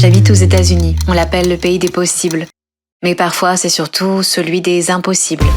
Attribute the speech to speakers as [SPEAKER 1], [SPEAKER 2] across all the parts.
[SPEAKER 1] J'habite aux États-Unis, on l'appelle le pays des possibles. Mais parfois, c'est surtout celui des impossibles.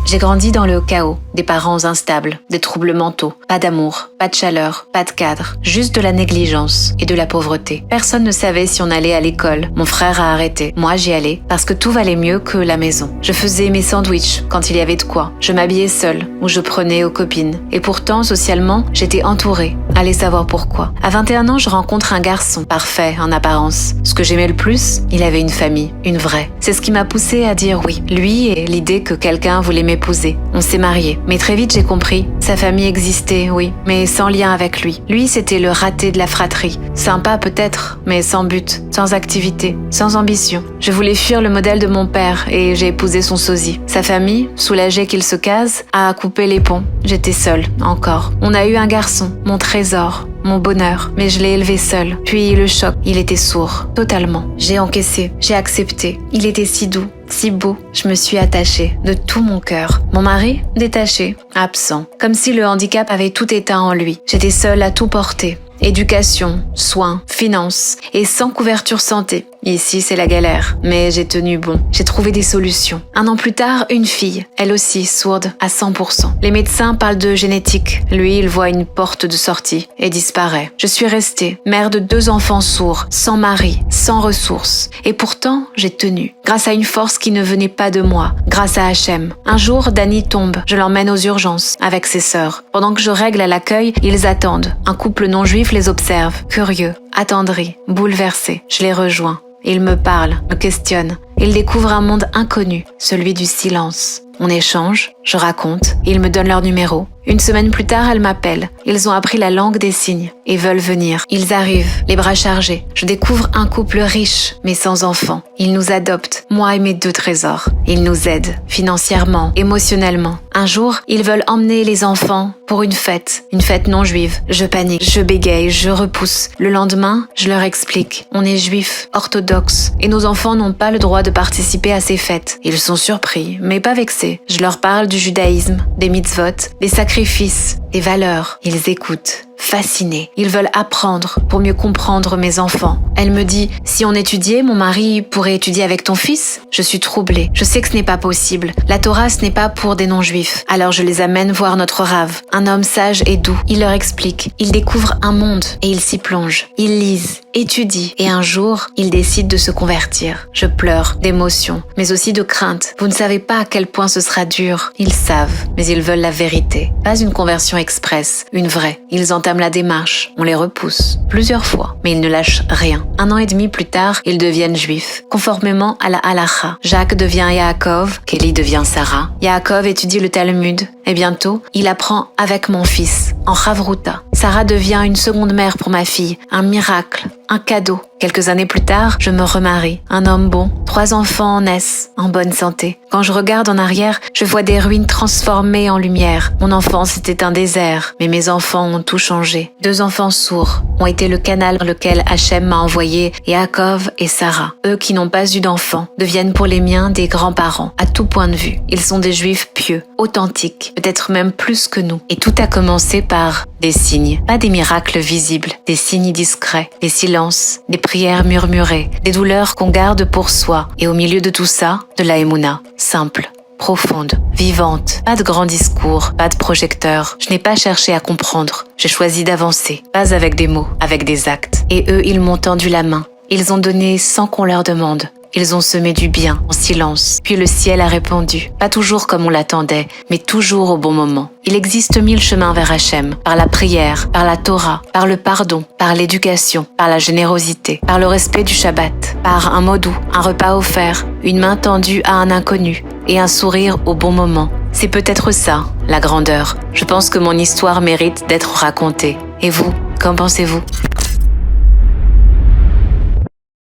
[SPEAKER 1] J'ai grandi dans le chaos, des parents instables, des troubles mentaux, pas d'amour, pas de chaleur, pas de cadre, juste de la négligence et de la pauvreté. Personne ne savait si on allait à l'école. Mon frère a arrêté. Moi, j'y allais parce que tout valait mieux que la maison. Je faisais mes sandwichs quand il y avait de quoi. Je m'habillais seule ou je prenais aux copines. Et pourtant, socialement, j'étais entourée. Allez savoir pourquoi. À 21 ans, je rencontre un garçon, parfait en apparence. Ce que j'aimais le plus, il avait une famille, une vraie. C'est ce qui m'a poussée à dire oui. Lui et l'idée que quelqu'un voulait m'épouser. On s'est mariés. Mais très vite, j'ai compris. Sa famille existait, oui, mais sans lien avec lui. Lui, c'était le raté de la fratrie. Sympa peut-être, mais sans but, sans activité, sans ambition. Je voulais fuir le modèle de mon père et j'ai épousé son sosie. Sa famille, soulagée qu'il se case, a coupé les ponts. J'étais seule, encore. On a eu un garçon, mon trésor, mon bonheur, mais je l'ai élevé seul. Puis le choc, il était sourd, totalement. J'ai encaissé, j'ai accepté. Il était si doux, si beau. Je me suis attachée de tout mon cœur. Mon mari, détaché, absent. Comme si le handicap avait tout éteint en lui. J'étais seule à tout porter. Éducation, soins, finances et sans couverture santé. Ici, c'est la galère, mais j'ai tenu bon. J'ai trouvé des solutions. 1 an plus tard, une fille, elle aussi sourde à 100%. Les médecins parlent de génétique. Lui, il voit une porte de sortie et disparaît. Je suis restée, mère de 2 enfants sourds, sans mari, sans ressources. Et pourtant, j'ai tenu. Grâce à une force qui ne venait pas de moi, grâce à Hachem. Un jour, Dani tombe. Je l'emmène aux urgences avec ses sœurs. Pendant que je règle à l'accueil, ils attendent. Un couple non-juif les observe, curieux, attendri, bouleversé. Je les rejoins. Ils me parlent, me questionnent. Ils découvrent un monde inconnu, celui du silence. On échange, je raconte, ils me donnent leur numéro. 1 semaine plus tard, elles m'appellent. Ils ont appris la langue des signes et veulent venir. Ils arrivent, les bras chargés. Je découvre un couple riche, mais sans enfants. Ils nous adoptent, moi et mes 2 trésors. Ils nous aident, financièrement, émotionnellement. Un jour, ils veulent emmener les enfants pour une fête non juive. Je panique, je bégaye, je repousse. Le lendemain, je leur explique. On est juifs, orthodoxes, et nos enfants n'ont pas le droit de participer à ces fêtes. Ils sont surpris, mais pas vexés. Je leur parle du judaïsme, des mitzvot, des sacrifices, des valeurs. Ils écoutent. Fascinés. Ils veulent apprendre pour mieux comprendre mes enfants. Elle me dit, si on étudiait, mon mari pourrait étudier avec ton fils? Je suis troublée. Je sais que ce n'est pas possible. La Torah, ce n'est pas pour des non-juifs. Alors je les amène voir notre rave, un homme sage et doux. Il leur explique. Ils découvrent un monde et ils s'y plongent. Ils lisent, étudient et un jour, ils décident de se convertir. Je pleure d'émotion, mais aussi de crainte. Vous ne savez pas à quel point ce sera dur. Ils savent, mais ils veulent la vérité. Pas une conversion express, une vraie. Ils entament la démarche, on les repousse plusieurs fois, mais ils ne lâchent rien. 1 an et demi plus tard, ils deviennent juifs, conformément à la halacha. Jacques devient Yaakov, Kelly devient Sarah. Yaakov étudie le Talmud, et bientôt, il apprend avec mon fils, en Chavruta. Sarah devient une seconde mère pour ma fille, un miracle, un cadeau. Quelques années plus tard, je me remarie. Un homme bon, 3 enfants naissent, en bonne santé. Quand je regarde en arrière, je vois des ruines transformées en lumière. Mon enfance était un désert, mais mes enfants ont tout changé. 2 enfants sourds ont été le canal par lequel Hachem m'a envoyé Yaakov et Sarah. Eux qui n'ont pas eu d'enfants deviennent pour les miens des grands-parents, à tout point de vue. Ils sont des juifs pieux, authentiques, peut-être même plus que nous. Et tout a commencé par des signes, pas des miracles visibles, des signes discrets, des silences, des prières murmurées, des douleurs qu'on garde pour soi. Et au milieu de tout ça, de la émouna, simple, profonde, vivante. Pas de grands discours, pas de projecteurs. Je n'ai pas cherché à comprendre. J'ai choisi d'avancer, pas avec des mots, avec des actes. Et eux, ils m'ont tendu la main. Ils ont donné sans qu'on leur demande. Ils ont semé du bien, en silence. Puis le ciel a répondu. Pas toujours comme on l'attendait, mais toujours au bon moment. Il existe 1000 chemins vers Hachem. Par la prière, par la Torah, par le pardon, par l'éducation, par la générosité, par le respect du Shabbat, par un mot doux, un repas offert, une main tendue à un inconnu et un sourire au bon moment. C'est peut-être ça, la grandeur. Je pense que mon histoire mérite d'être racontée. Et vous, qu'en pensez-vous ?